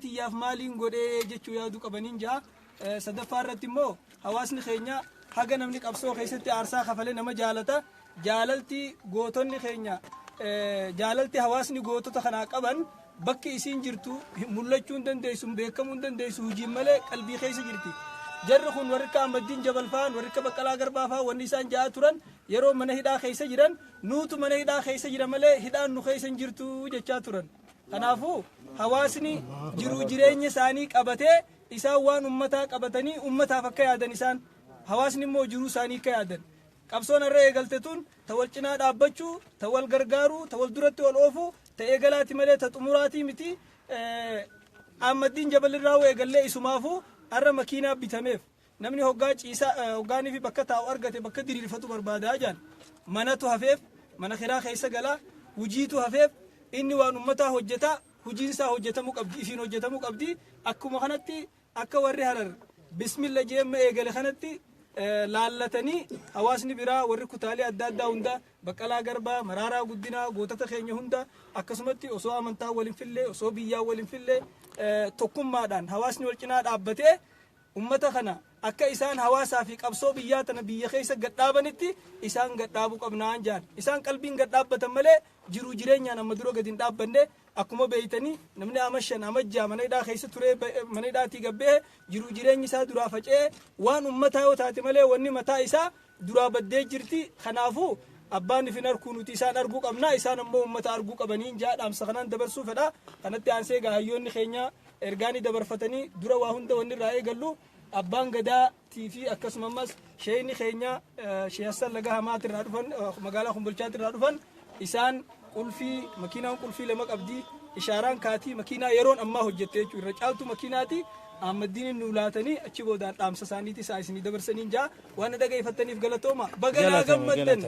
tiyyaaf maaliin godhee jechuu yaadu qabaniin jaa sadaffaa irratti immoo hawaasni keenya haga namni qabsoo keessatti aarsaa kafalee nama jaalata jaalalti gootonni keenya jaalalti hawaasni gootota kanaa qaban bakki isiin jirtu mul'achuu hin dandeessu beekamuu hin dandeessu hojiin malee qalbii keessa jirti jarri kun warri akka Ahmadiin Jabalfaan warri akka Baqqalaa Garbaafaa wanni isaan jaa turan yeroo mana hidhaa keessa jiran nuutu mana hidhaa keessa jira malee hidhaan nu keessa hin jirtu jechaa turan kanaafuu hawaasni jiruu jireenya isaanii qabatee isaan waan ummataa qabatanii ummataaf akka yaadan isaan hawaasni immoo jiruu isaanii akka yaadan qabsoon irra eegalte tun ta wal cinaa dhaabbachuu ta wal gargaaruu ta wal duratti wal oofuu ta eegalaati malee ta xumuraatii miti Ahmadiin Jabalirraa eegallee isumaafuu arra makiinaa bitameef namni hoggaa ciisaa hoggaanii fi bakka taa'u argate bakka diriirfatu barbaadaa jaan manatu hafeef mana kiraa keessa galaa hujiitu hafeef inni waan ummataa hojjetaa hujiin isaa hojjetamuu qabdi ifiin hojjetamuu qabdi akkuma kanatti akka warri Harar bismillah jeemma eegale kanatti laallatanii hawaasni biraa warri kutaalee adda addaa hunda Baqqalaa Garbaa Maraaraa Guddinaa gootota keenya hunda akkasumatti osoo amantaa waliin fillee osoo biyyaa waliin fillee tokkummaadhaan hawaasni wal cinaa dhaabbatee ummata kana akka isaan hawaasaa fi qabsoo biyyaa tana biyya keessa gadhaabanitti isaan gadhaabuu qabnaan jaan isaan qalbiin gadhaabbatan malee jiruu jireenyaan amma dura gadi hin dhaabbanne akkuma beeytanii namni amashan amajjaa mana hidhaa keessa ture mana hidhaatii gabbee jiruu jireenyi isaa duraa faca'ee waan ummataa yoo taate malee wanni mataa isaa duraa baddee jirti kanaafuu abbaan ifin arguu nuti isaan arguu qabna isaan ammoo ummata arguu qabaniin jaa dhaamsa kanaan dabarsuu fedha kanatti aansee gaayyoonni keenya ergaanii dabarfatanii dura waa hunda wanni irraa eegallu abbaan gadaatii fi akkasumas sheeyni keenya Sheekh Hassan Laga Hamaati irraa dhufan magaalaa Kumbolchaatti irraa dhufan isaan qulfii makiinaan qulfii lama qabdi ishaaraan kaatii makiinaa yeroon ammaa hojjette jechuudha irra caaltu makiinaati Ahmadiin nu laatanii achi boodaan dhaamsa isaaniiti isaa isinii dabarsaniin jaa waan dhaggeeffataniif galatooma baganaa gammaddan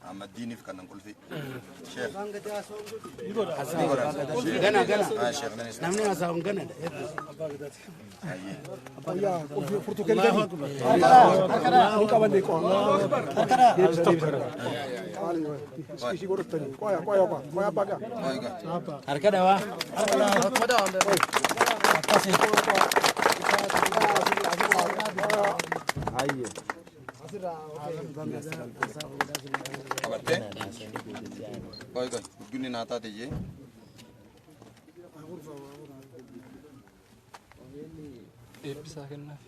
Ahmadiin fi kanan qulfi Sheekh gana namni haasa'uun gana Abbayyaa qulfi furtuu kennan ni qabanne ishii godhatanii qoya baga harka dhawaa ayye qabatte qoy gunni naataa tiyye eebbisaa kennaaf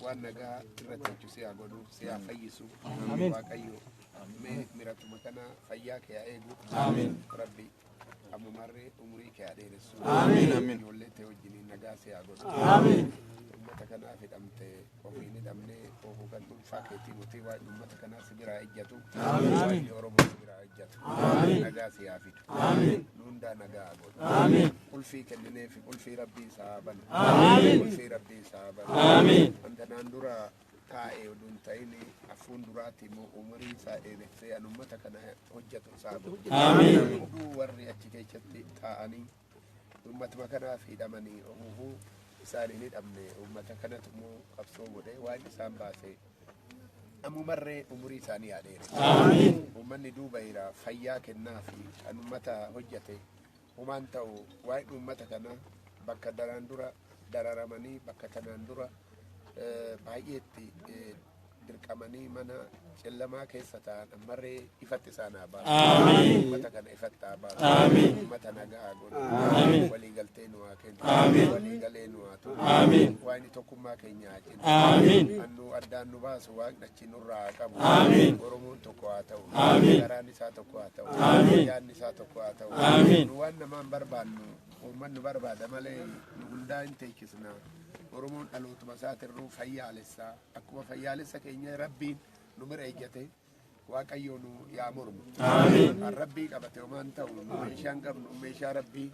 waan nagaa irratti hojjetu siyaa godhu siyaa fayyisu waaqayyo miratuma kana fayyaa kee haa eegu rabbi ammumarree umurii kee haa dheeressu ijoollee tee wajjiniin nagaa siyaa godhu ummata kanaaf hidhamte ofiin hidhamnee ofuu kan dhuunfaa keetii nuti waan ummata kanaaf si biraa ejjatu waan oromoo si biraa ejjatu nagaa siyaa fidu hundaa nagaa godhu qulfii kenninee fi qulfii rabbii isaa banu qulfii rabbii isaa banu wanta naan dura taa'ee oduun ta'ini afuun duraatti immoo umurii isaa dheeressee an ummata kana hojjetu isaa godhu warri achi keessatti taa'anii ummatuma kanaaf hidhamanii ofuu isaanii ni dhabne ummata kanatu immoo qabsoo godhee waan isaan baase ammumarree umurii isaanii haa dheeresse ummanni duuba jira fayyaa kennaa fi kan ummata hojjete humaan ta'u waan ummata kana bakka daraan dura dararamanii bakka tanaan dura baay'eetti dirqamanii mana cellamaa keessa ta'an ammarree ifatti isaan haa baasu ummata kana ifatti haa baasu ummata nagaa godhu waliigaltee nu haa kennu waliigalee nu haa tolu waan tokkummaa keenya haa jennu annu addaan nu baasu waan achi nurraa haa qabu oromoon tokko haa ta'u garaan isaa tokko haa ta'u yaadni isaa tokko haa ta'u nu waan namaan barbaannu uummanni barbaada malee nu hundaa hin teechisna oromoon dhalootuma isaatirruu fayyaalessaa akkuma fayyaalessa keenya rabbiin nu bira ejjate waaqayyo nu yaa mormu rabbii qabate homaan ta'u nu meeshaan qabnu meeshaa rabbii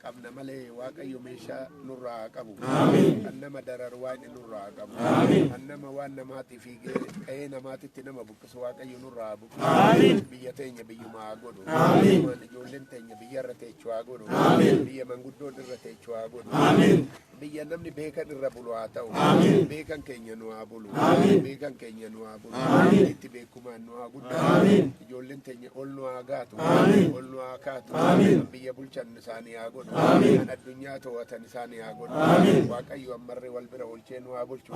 qabna malee waaqayyo meeshaa nurraa qabu kan nama dararu waan nurraa qabu kan nama waan namaatiif qe'ee namaatitti nama buqqisu waaqayyo nurraa buqqisu biyya teenya biyyumaa godhu ijoolleen teenya biyyarra teechuu haa godhu biyya manguddoon irra teechuu haa godhu biyya namni beekan irra bulu haa ta'u beekan keenya nu haa bulu beekan keenya nu haa bulu itti beekumaan nu haa guddatu ijoolleen teenya ol nu haa gaatu ol nu haa kaatu biyya bulchan isaanii haa godhu kan addunyaa to'atan isaanii haa godhu waaqayyo ammarree wal bira oolchee nu haa bulchu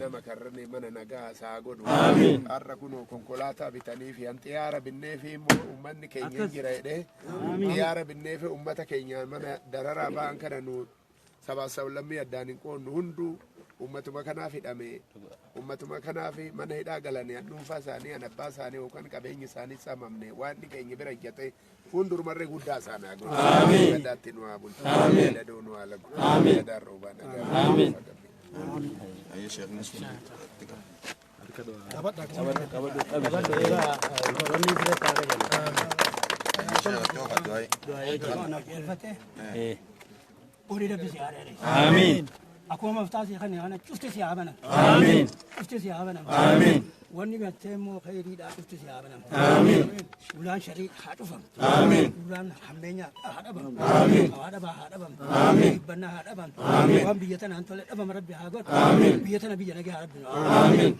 nama karranii mana nagaa haa godhu har'a kunoo konkolaataa bitanii fi xiyyaara binnee fi immoo ummanni keenya jira jedhee xiyyaara binnee fi ummata keenya mana dararaa ba'an kana nu sabaa sablammii addaan hin qoonnu hunduu ummatuma kanaaf hidhame ummatuma kanaaf mana hidhaa galanii dhuunfaa isaanii abbaa isaanii yookaan qabeenya isaanii saamamne waan keenya bira ijjate hundurumarree guddaa isaanii haa godhu gadaatti nu haa bulchu gadadoo nu haa lagu gadaan roobaa nagaa Ayo Sheikh Nasir. آمين. أكون مفتاحي خلني أنا شفت سيابنا. آمين. شفت سيابنا. آمين. واني بتمو خيري دا شفت سيابنا. آمين. ولان شريك حاتفهم. آمين. ولان حمينيا حاتفهم. آمين. حاتفهم. آمين. بنا حاتفهم. آمين. وان بيتنا أنتوا أبا ربي هاقول. آمين. بيتنا بيجنا جه ربنا. آمين.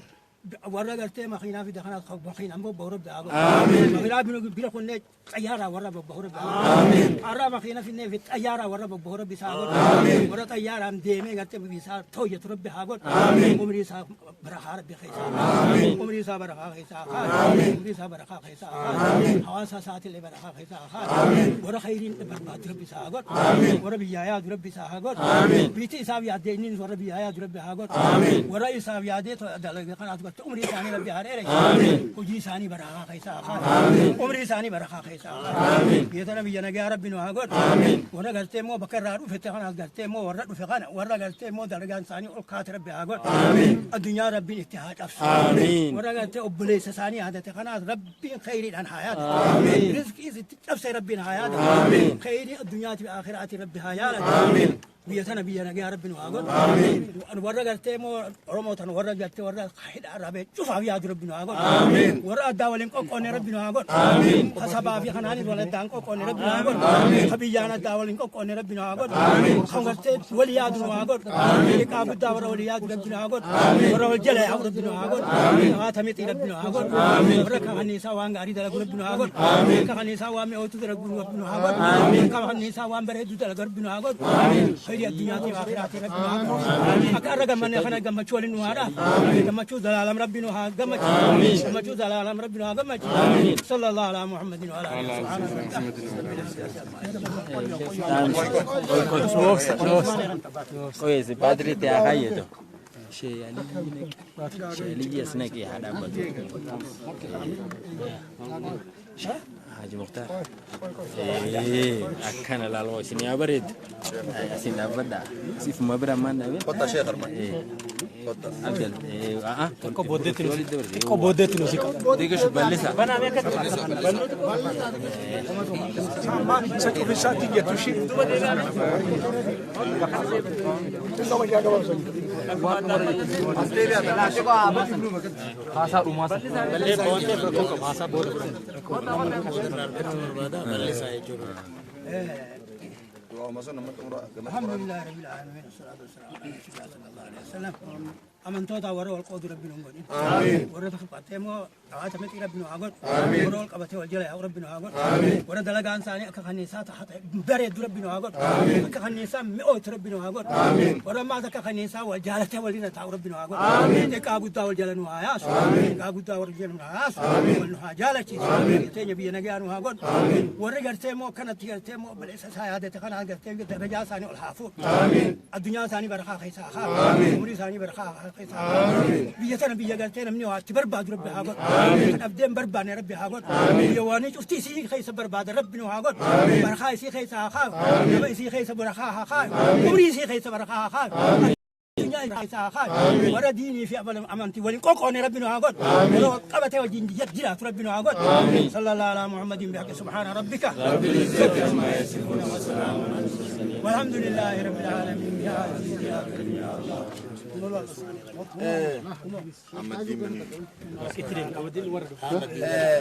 ورا قلت ما خينا في دخانات خب خينا مو بورب دعوة. آمين. ما بلا بينا كنا طيارة ورا بورب دعوة. آمين. أرا ما خينا في النفط طيارة ورا بورب بيساعد. آمين. ورا طيارة هم ديمة قلت بيساعد توي ترب بحاجات. آمين. عمري صار برخار بخيسا. آمين. عمري صار برخار خيسا. آمين. عمري صار برخار خيسا. آمين. حواسا ساعات اللي برخار خيسا. آمين. ورا خيرين برباد رب بيساعد. آمين. ورا بيجايا رب بيساعد. آمين. بيتي إسحاق يادينين ورا بيجايا رب بيساعد. آمين. ورا إسحاق يادي دلنا قناة عمري ثاني ربي هاري آمين وجي ثاني برخا خيسا آمين عمري ثاني برخا خيسا آمين بيتنا بيجنا جا ربي نهاجر آمين ورا قلتي مو بكر رارو فتحنا قلتي مو ورا فقنا ورا قلتي مو درجان ثاني أوقات ربي هاجر آمين الدنيا ربي اتحاد أفس آمين ورا قلتي أبليس ثاني هذا تقنا ربي خير عن حياة آمين رزق إذا أفس ربي حياة آمين خير الدنيا في آخرات ربي حياة آمين بيتنا بيجنا جا ربي نهاجر آمين ورا قلتي مو رموتنا ورا قلتي ورا خير عربي شوف أبي هذا ربنا هاجر آمين ورا داولين كون ربنا هاجر آمين حسب أبي خناني ولا دان كون ربنا هاجر آمين خبي جانا داولين كون ربنا هاجر آمين خمرت ولياد هاجر آمين كابو داور ولياد ربنا هاجر آمين ورا الجلة ربنا هاجر آمين هاتميت ربنا هاجر آمين ورا كهني سوان غاري دل ربنا هاجر آمين كهني سوان مئوت ربنا هاجر آمين كهني سوان بريد دل ربنا هاجر آمين خير الدنيا وآخرات ربنا هاجر آمين أكرر من خنا جم شوالين وارا جم شو دلالم ربنا هاجر جم شو دلالم ربنا هاجر صلى الله على محمد وعلى آله Oye, si padre te ha caído. شيء سنكي هذا بدو. حاج مختار. أكان لالو سني أبرد. سني أبدا. سيف ما برا ما نبي. Kota Sheikh Arman. Kota. أبدل. Kau bodet tu sih. Tiga sebalisa. Sama satu bisa tiga tu sih. Bahasa rumah. Bahasa bodoh. الحمد لله رب العالمين والصلاة والسلام على رسول الله صلى الله عليه وسلم أمن توتا ورا والقدر ربنا مغني آمين ورا تخبطه مو عاتمت ربنا عقد آمين ورا القبته والجلة ربنا عقد آمين ورا دلقان ثاني كخنيسات حتى بريد ربنا عقد آمين كخنيسة مئات ربنا عقد آمين ورا ما ذاك كخنيسة والجلة والدين تعو ربنا عقد آمين كابو تاول جلة نهاياس آمين كابو تاول جلة نهاياس آمين والنها جالة آمين تيجي بينا جانو عقد آمين ورا قرته مو كانت قرته مو بالأساس هذا تكنا قرته درجة ثاني الحافظ آمين الدنيا ثاني برخا خيسا آمين عمري ثاني برخا آمين بيتنا بيجعلتنا مني واتبر بعد ربي هاقول آمين أبدين بربان ربي هاقول آمين يواني شفتي سي خيس برباد ربنا هاقول برخا سي خيس هاقول نبي سي خيس برخا هاقول عمري سي خيس برخا هاقول الدنيا خيس هاقول ورا ديني في أبل أمانتي ولين كوكون ربنا هاقول ولو قبته وجين جرا ربنا هاقول صلى الله على محمد بحق سبحان ربك رب العزة عما يصفون وسلام والحمد لله رب العالمين يا عزيز يا كريم يا الله محمد دين من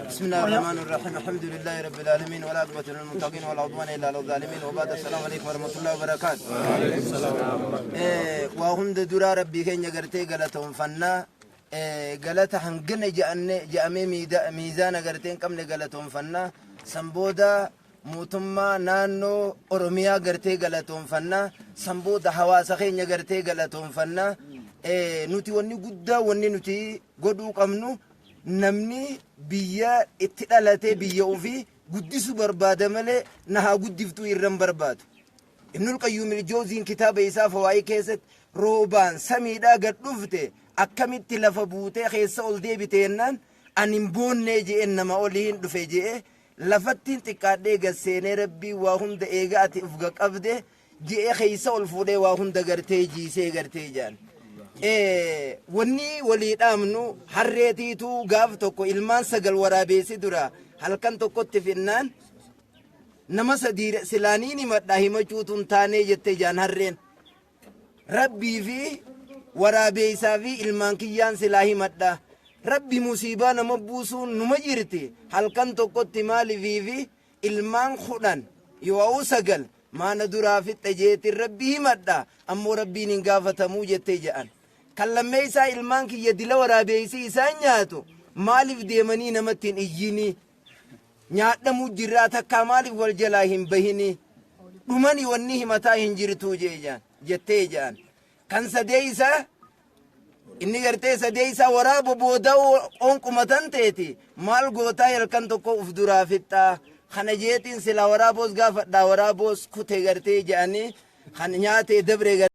بسم الله الرحمن الرحيم الحمد لله رب العالمين والعاقبة للمتقين ولا عدوان إلا على الظالمين وبعد السلام عليكم ورحمة الله وبركاته. وهم درا ربي كن يقرتي قالتهم فنا قالتها هنجن جأمي ميزان قرتين كم قالتهم فنا سنبودا موتما نانو أوروميا قرتي قالتهم فنا سنبودا حواسا خين قرتي قالتهم فنا nuti wanni guddaa wanni nuti godhuu qabnu namni biyya itti dhalatee biyya ofii guddisu barbaada malee na haa guddiftuu irran barbaadu. Ibnul Qayyuum al-Jawziin kitaaba isaa fawaa'ii keessatti roobaan samiidhaa gad dhufte akkamitti lafa buutee keessa ol deebite jennaan ani hin boonnee je'en nama olii hin dhufe je'e lafattiin xiqqaadhee gad seenee rabbii waa hunda eega ati ufga qabde je'e keessa ol fuudhee waa hunda gartee jiisee gartee jaan. wanni walii dhaamnu harreetiitu gaaf tokko ilmaan sagal waraabeessi dura halkan tokkotti finnaan nama sadii silaaniin himadhaa himachuutuun taanee jette jaan harreen rabbii fi waraabeessaa fi ilmaan kiyyaan silaa himadhaa rabbi musiibaa nama buusuun numa jirti halkan tokkotti maalifii fi ilmaan 10 yoo 9 maana duraa fixxe jeetiin rabbii himadhaa ammoo rabbiin hin gaafatamuu jettee jedhan. kan lammee isaa ilmaan kiyya dila waraabeessi isaan nyaatu maaliif deemanii namatti hin iyyini nyaadhamuu jirraa takkaa maaliif wal jalaa hin bahini dhumani wanni himataa hin jirtuu jettee jaan kan sadee isaa inni gartee sadee isaa waraaba booda onqumatan teeti maal gootaa halkan tokko uf duraa fixxaa kana jeetiin sila waraaboos gaafadhaa waraaboos kute gartee jedhanii kan nyaatee dabre